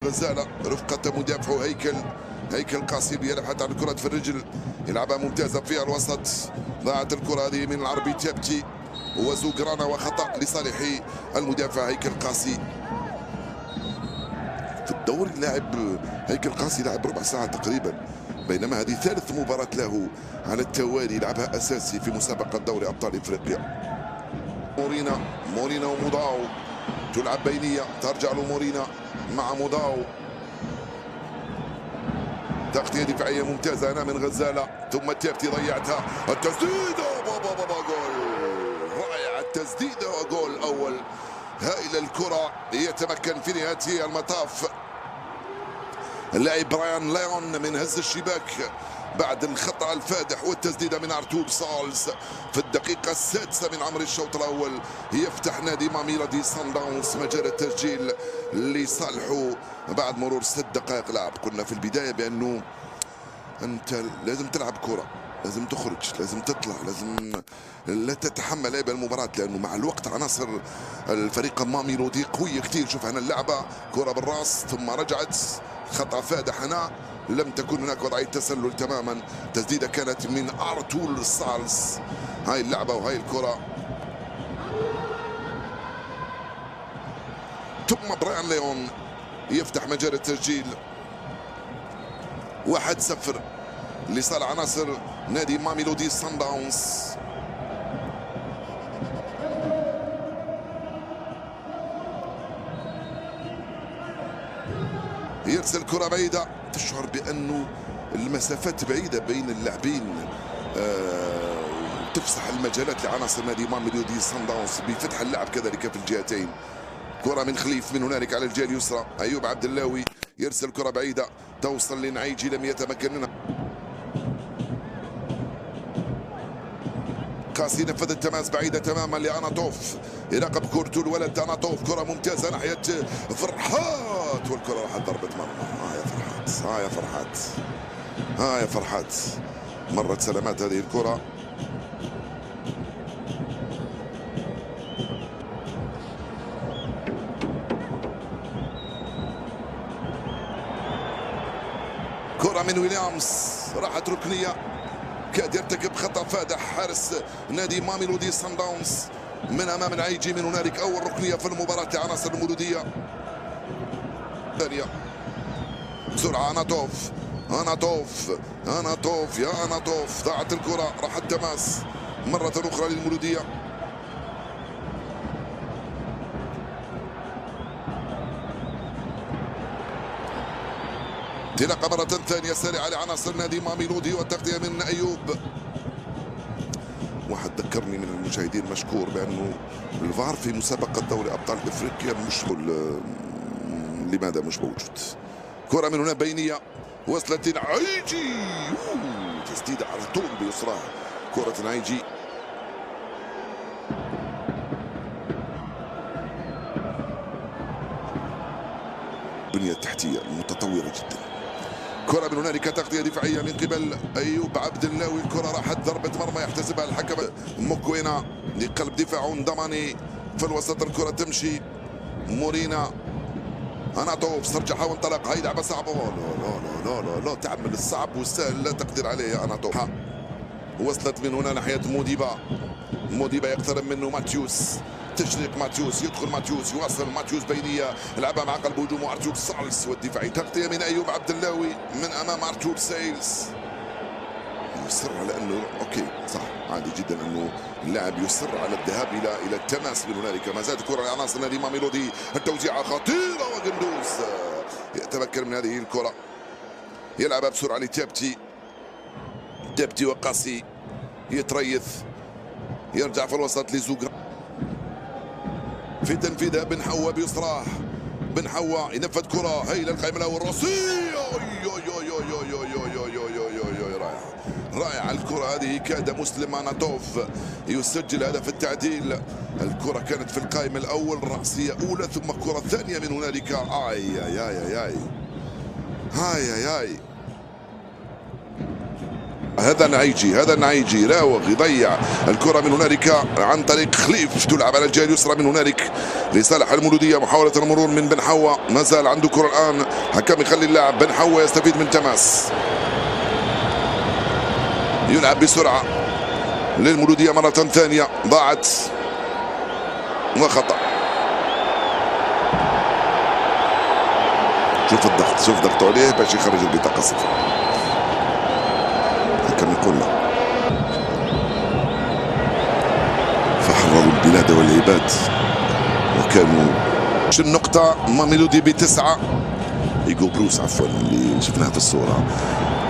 غزالة رفقة مدافعه هيكل قاسم يبحث عن الكرة في الرجل، يلعبها ممتازة في الوسط. ضاعت الكرة هذه من العربي تابتي وزوجرانا وخطأ لصالح المدافع هيكل قاسي. في الدوري لاعب هيكل قاسي لعب ربع ساعة تقريبا، بينما هذه ثالث مباراة له على التوالي يلعبها أساسي في مسابقة دوري أبطال إفريقيا. مورينا ومضاو تلعب بينية، ترجع له مورينا مع مضاو، تغطية دفاعية ممتازة هنا من غزالة، ثم تابتي ضيعتها، التسديدة بابا جول رائع، التسديدة وجول أول هائل. الكرة يتمكن في نهاية المطاف اللاعب برايان ليون من هز الشباك بعد الخطأ الفادح والتسديدة من ارتور سالز في الدقيقة السادسة من عمر الشوط الأول. يفتح نادي ماميلودي صن داونز مجال التسجيل لصالحه بعد مرور 6 دقائق لعب. قلنا في البداية بأنه أنت لازم تلعب كرة، لازم تخرج، لازم تطلع، لازم لا تتحمل لعب المباراة، لأنه مع الوقت عناصر الفريق ماميلودي قوية كثير. شوف هنا اللعبة كرة بالراس ثم رجعت، خطأ فادح هنا، لم تكن هناك وضعية تسلل تماما. تسديدة كانت من ارتور سالز. هاي اللعبة وهاي الكرة، ثم برايان ليون يفتح مجال التسجيل. 1-0 لصالح عناصر نادي ماميلودي صن داونز. يرسل كرة بعيدة، تشعر بأنه المسافات بعيدة بين اللاعبين، تفسح المجالات لعناصر نادي ماميلودي صن داونز بفتح اللعب كذلك في الجهتين. كرة من خليف من هنالك على الجهة اليسرى، أيوب عبد اللاوي يرسل كرة بعيدة توصل لنعيجي، لم يتمكن منها. كاسي نفذ التماس بعيدة تماما لأناتوف، يراقب كورته الولد أناتوف، كرة ممتازة ناحية فرحات، والكرة راحت ضربة مرمى. يا فرحات مرت سلامات هذه الكرة. كرة من ويليامز راحت ركنية، كاد يرتكب خطأ فادح حارس نادي ماميلودي صن داونز من امام العيجي. من هنالك اول ركنيه في المباراه لعناصر المولوديه. ثانيه بسرعه اناتوف يا اناتوف، ضاعت الكره، راح التماس مره اخرى للمولوديه. انطلاقه مره ثانيه سريعه لعناصر نادي ماميلودي، والتغطيه من ايوب. واحد ذكرني من المشاهدين مشكور بانه الفار في مسابقه دوري ابطال افريقيا مش لماذا مش موجود. كره من هنا بينيه وصلت لنعيجي، تسديده على طول بيسراه، كره نعيجي. البنيه التحتيه متطوره جدا. كرة من هنالك تغطية دفاعية من قبل أيوب عبد اللاوي، الكرة راحت ضربة مرمى يحتسبها الحكم. موكوينا لقلب دفاع ضماني في الوسط، الكرة تمشي مورينا أناتوف، ترجعها وانطلق. هاي لعبة صعبة، لا تعمل الصعب والسهل لا تقدر عليه يا أناتوف. وصلت من هنا ناحية موديبا يقترب منه ماتيوس، تشريق ماتيوس، يدخل ماتيوس، يواصل ماتيوس بينيه، يلعبها مع قلب هجومه ارتور سالز، والدفاعي تغطيه من ايوب عبد اللاوي من امام ارتور سيلز. يصر على انه اوكي صح، عادي جدا انه اللاعب يصر على الذهاب الى التماس من هنالك. ما زالت كره لعناصر نادي ماميلودي، التوزيعه خطيره وقندوز يتمكن من هذه الكره، يلعبها بسرعه لتابتي وقاسي يتريث، يرجع في الوسط لزوجرا في تنفيذها. بن حوا بيسراه، بن حوا ينفذ كره هايله، القائمه الاول راسيه، رائعه الكره هذه. كاد مسلم اناتوف يسجل هدف التعديل. الكره كانت في القائمه الاول، راسيه اولى ثم كره ثانيه من هنالك. هذا نعيجي راوغ يضيع الكرة من هنالك عن طريق خليف، تلعب على الجهة اليسرى من هنالك لصالح المولودية. محاولة المرور من بن حوا، ما زال عنده كرة الآن، حكم يخلي اللاعب بن حوا يستفيد من تماس، يلعب بسرعة للمولودية مرة ثانية، ضاعت وخطأ. شوف ضغطوا عليه باش يخرج البطاقة صفر. كما قلنا فحرروا البلاد والعباد وكانوا النقطة. ميلودي ب9، إيغو بروس عفوا اللي شفناها في الصورة،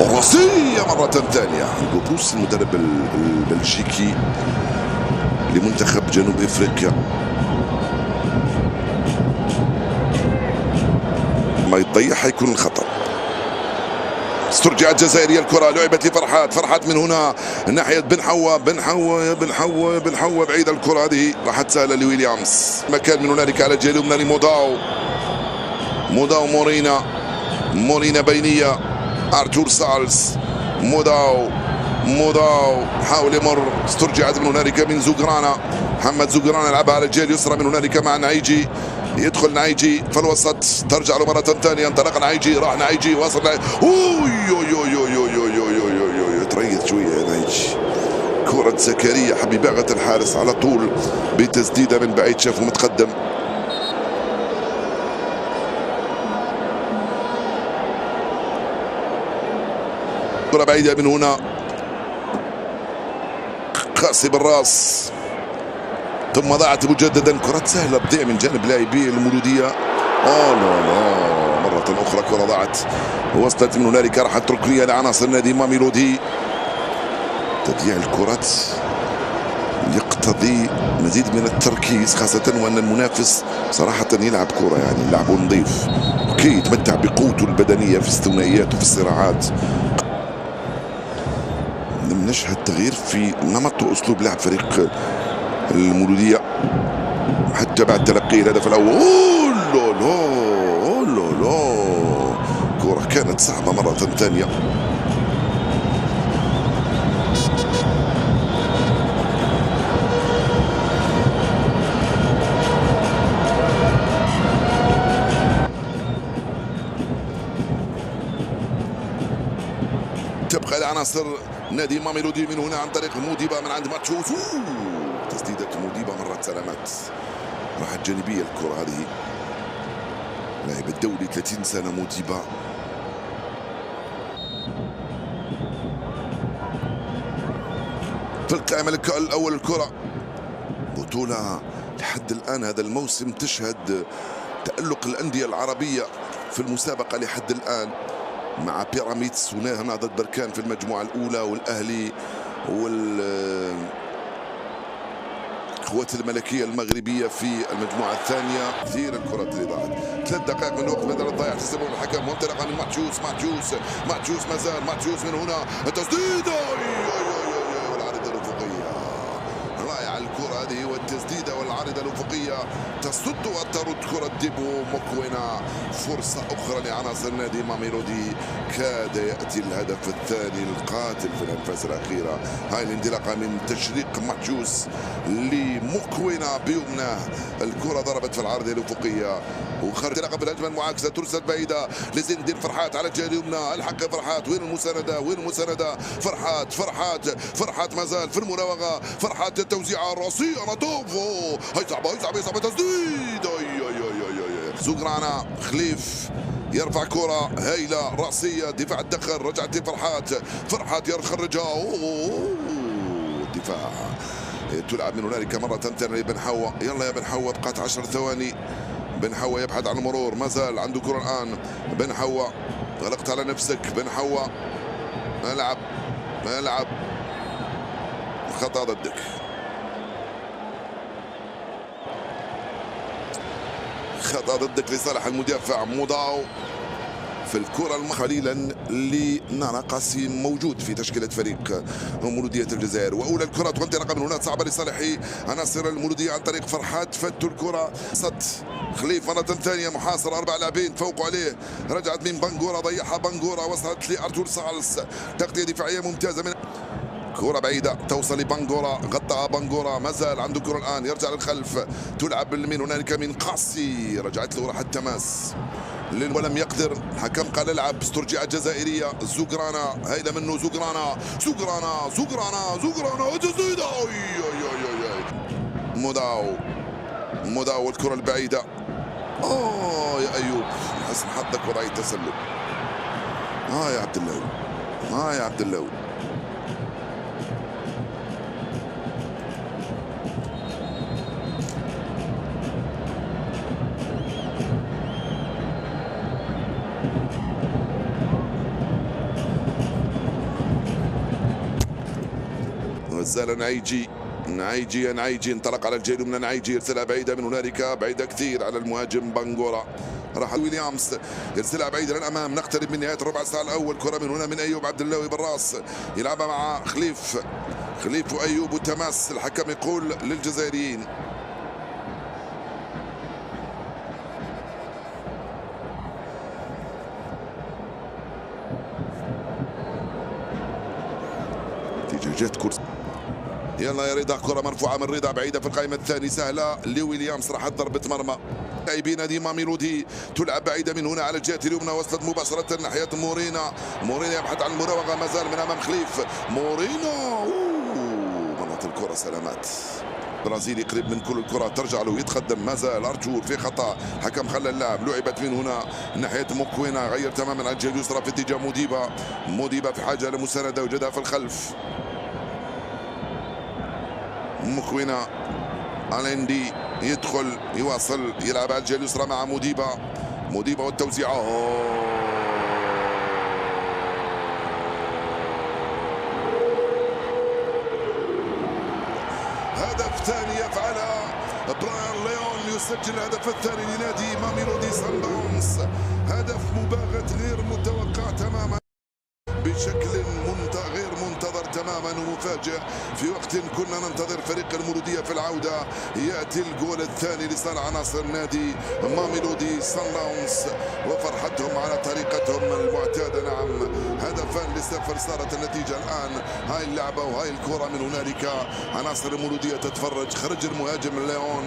راسية مرة ثانية. إيغو بروس المدرب البلجيكي لمنتخب جنوب افريقيا، ما يضيع حيكون الخطر. استرجعت الجزائرية الكرة، لعبت لفرحات من هنا ناحية بن حوا بعيدة الكرة هذه، راحت سهلة لويليامز. مكان من هنالك على الجهة اليمنى لموداو مورينا بينية، ارتور سالس، موداو حاول يمر، استرجعت من هنالك من زوغرانا، محمد زوغرانا لعبها على الجهة اليسرى من هنالك مع نعيجي، يدخل نعيجي في الوسط، ترجع له مرة ثانية، انطلق نعيجي، راح نعيجي، وصل تريث شوية نعيجي. كرة زكريا حب يباغت الحارس على طول بتسديدة من بعيد، شافه متقدم. كرة بعيدة من هنا، قاسي بالراس، ثم ضاعت مجددا. كرة سهلة تضيع من جانب لاعبي المولودية. لا مرة أخرى كرة ضاعت، وصلت من هنالك، راحت ركنية لعناصر نادي ميلودي. تضييع الكرات يقتضي مزيد من التركيز، خاصة وأن المنافس صراحة يلعب كرة، يعني لعبه نظيف، كي يتمتع بقوته البدنية في الثنائيات وفي الصراعات. نشهد تغيير في نمط وأسلوب لعب فريق المولودية حتى بعد تلقي الهدف الأول. كرة كانت صعبة مرة ثانية. تبقى لعناصر نادي ميلودي من هنا عن طريق موديبا من عند ماتشوس. تسديدة موديبا مرت سلامات، راحت جانبية الكرة هذه. لاعب الدولي 30 سنة موديبا. في القائمة الأول الكرة. بطولة لحد الآن هذا الموسم تشهد تألق الأندية العربية في المسابقة لحد الآن، مع بيراميدز ونهضة بركان في المجموعة الأولى، والأهلي القوات الملكية المغربية في المجموعة الثانية. كثير الكرات اللي ضاعت، 3 دقائق من الوقت بدل الضياع تسبب الحكم، وانطلاقا من ماتشوس ما زال من هنا، التسديدة والعارضة الأفقية. رائعة الكرة هذه، والتسديدة والعارضة الأفقية تصد وترد كرة ديبو مكوينة. فرصة أخرى لعناصر نادي ميلودي، كاد يأتي الهدف الثاني القاتل في الأنفاس الأخيرة. هاي الانطلاقة من تشريق ماتشوس لمكوينة بيمنى، الكرة ضربت في العارضة الأفقية وخرج انطلاقة بالهجمة المعاكسة، ترسل بعيدة لزين الدين فرحات على الجهة اليمنى. الحق فرحات، وين المساندة؟ فرحات ما زال في المراوغة. فرحات التوزيعة الراسية نطوفو، هاي صعبة تسديد. زوغرانا خليف يرفع كرة هايلة راسية، دفاع الدخل، رجعت فرحات يخرجها. دفاع تلعب من هنالك مرة ثانية لبن حوا. يلا يا بن حوا، بقات 10 ثواني. بن حوا يبحث عن المرور، ما زال عنده كرة الآن. بن حوا، غلقت على نفسك. بن حوا، ملعب خطأ ضدك. خطأ ضدك لصالح المدافع موداو. في الكرة قليلا لنرى قاسم موجود في تشكيلة فريق مولودية الجزائر. وأولى الكرات وانطلاقة من هنا صعبة لصالح عناصر المولودية عن طريق فرحات. فتوا الكرة صد خليف مرة ثانية، محاصرة 4 لاعبين فوق عليه، رجعت من بنغورا ضيعها بنغورا، وصلت لأرتور سالس، تغطية دفاعية ممتازة من كرة بعيدة توصل لبنغورا، غطاها بنغورا، ما زال عنده كرة الآن، يرجع للخلف، تلعب باليمين هنالك من قاسي، رجعت له راح التماس ولم يقدر. حكم قال العب. استرجعت جزائرية. زوغرانا هيدا منه، زوغرانا تسديدة، موداو الكرة البعيدة. يا أيوب حسن حظك وضعية تسلل. يا عبد اللوي، يا عبد اللوي. غزال نعيجي انطلق على الجيل من نعيجي، يرسلها بعيدة من هنالك، بعيدة كثير على المهاجم بنغورا. راح ويليامز يرسلها بعيدة للأمام. نقترب من نهاية الربع ساعة الأول. كرة من هنا من أيوب عبد اللوي بالراس، يلعبها مع خليف وأيوب، وتماس الحكم يقول للجزائريين. جت كرسي. يلا يا رضا، كرة مرفوعة من رضا بعيدة في القائمة الثانية، سهلة لويليامز، راحت ضربة مرمى. لاعبين نادي ماميلودي تلعب بعيدة من هنا على الجهة اليمنى، وصلت مباشرة ناحية مورينا يبحث عن المراوغة، ما زال من أمام خليف. مورينا مرت الكرة سلامات. برازيلي قريب من كل الكرة، ترجع له، يتقدم، ما زال أرتور في خطأ، حكم خلى اللاعب. لعبت من هنا ناحية موكوينا، غير تماما على الجهة اليسرى في اتجاه موديبا في حاجة لمساندة، وجدها في الخلف. موكوينا أليندي يدخل، يواصل، يلعب على الجهة اليسرى مع موديبا والتوزيعة. هدف ثاني يفعلها براين ليون، يسجل الهدف الثاني لنادي ماميلودي صن داونز. هدف مباغت غير متوقع تماما، بشكل غير منتظر تماما ومفاجئ. في وقت كنا ننتظر فريق المولودية في العودة، يأتي الجول الثاني لصالح عناصر نادي ماميلودي صن داونز، وفرحتهم على طريقتهم المعتادة. نعم، هدفان ل0 صارت النتيجة الآن. هاي اللعبة وهاي الكرة من هنالك، عناصر المولودية تتفرج. خرج المهاجم ليون.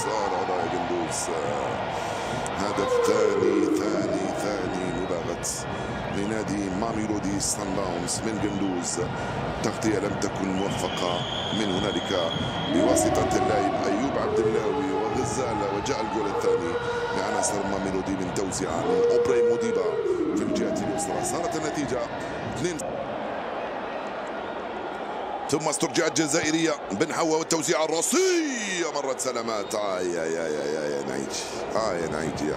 يا قندوز. هدف ثاني مباغت لنادي ماميلودي صن داونز من قندوز. تغطية لم تكن موفقة من هنالك بواسطة اللاعب أيوب عبد اللوي وغزالة، وجاء الجول الثاني لعناصر ماميلودي من توزيعة من أوبري موديبا في الجهة اليسرى. صارت النتيجة 2. ثم استرجعت جزائرية بن حوا، والتوزيعة الراسية مرت سلامات. يا نعيجي.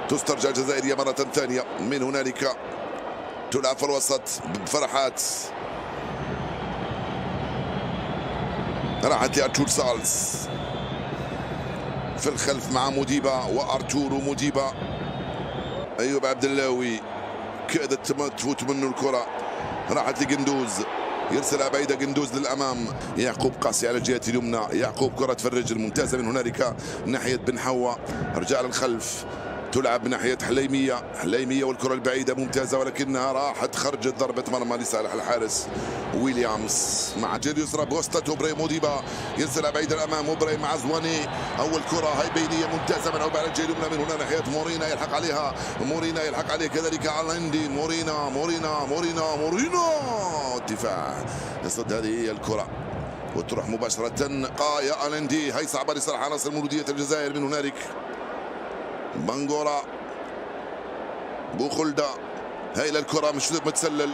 تسترجع جزائرية مرة ثانية من هنالك، تلعب في الوسط بفرحات، راحت لأرتور سالس في الخلف مع موديبا وأرتور وموديبا. أيوب عبد اللوي كادت تفوت منه الكرة، راحت لقندوز، يرسلها بعيدة قندوز للأمام. يعقوب قاسي على الجهة اليمنى، يعقوب كرة في الرجل ممتازة من هنالك ناحية بن حوا، رجع للخلف، تلعب من ناحية حليمية والكرة البعيدة ممتازة، ولكنها راحت خرجت ضربة مرمى لصالح الحارس ويليامز. مع الجهة اليسرى بوسطة أوبري موديبا، يرسلها بعيد الأمام. أوبري مع زواني، أول كرة هاي بينية ممتازة من على الجهة اليمنى من هنا ناحية مورينا، يلحق عليها يلحق عليه كذلك أليندي. مورينا الدفاع يصد هذه الكرة وتروح مباشرة. يا أليندي، هاي صعبة لصالح عناصر مولودية الجزائر من هنالك. بنغورا، بوخلدة، هاي الكرة مش متسلل.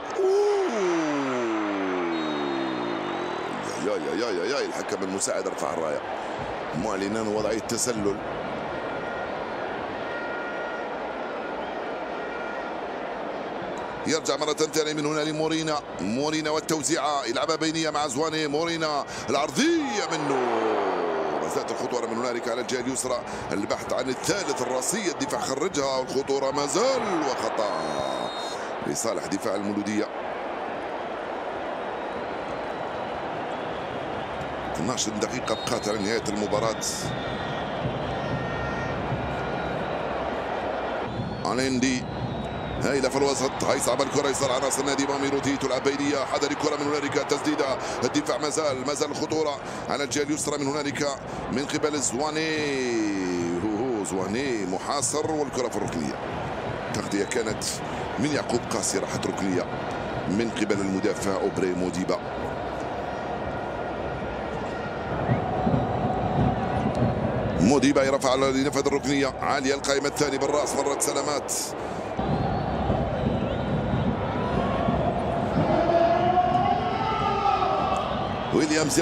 يا الحكم المساعد رفع الراية معلنا وضعية تسلل. يرجع مرة ثانية من هنا لمورينا والتوزيعة، يلعبها بينية مع زواني. مورينا العرضية منه، ما زالت الخطوره من هنالك على الجهه اليسرى، البحث عن الثالث الراسيه، الدفاع خرجها والخطوره ما زال وخطا لصالح دفاع المولوديه. 12 دقيقه بقات على نهايه المباراه. أليندي هايله في الوسط، هاي صعب الكره يسار عناصر نادي ماميروتي، تلعب بينيه، حذر الكره من هنالك، تسديده، الدفاع ما زال الخطوره على الجهه اليسرى من هنالك من قبل زواني محاصر، والكره في الركنيه. تغطيه كانت من يعقوب قاسي، راحت ركنيه من قبل المدافع اوبري موديبا. موديبا يرفع لنفذ الركنيه عاليه، القائمه الثاني بالراس، مرت سلامات، ويليامز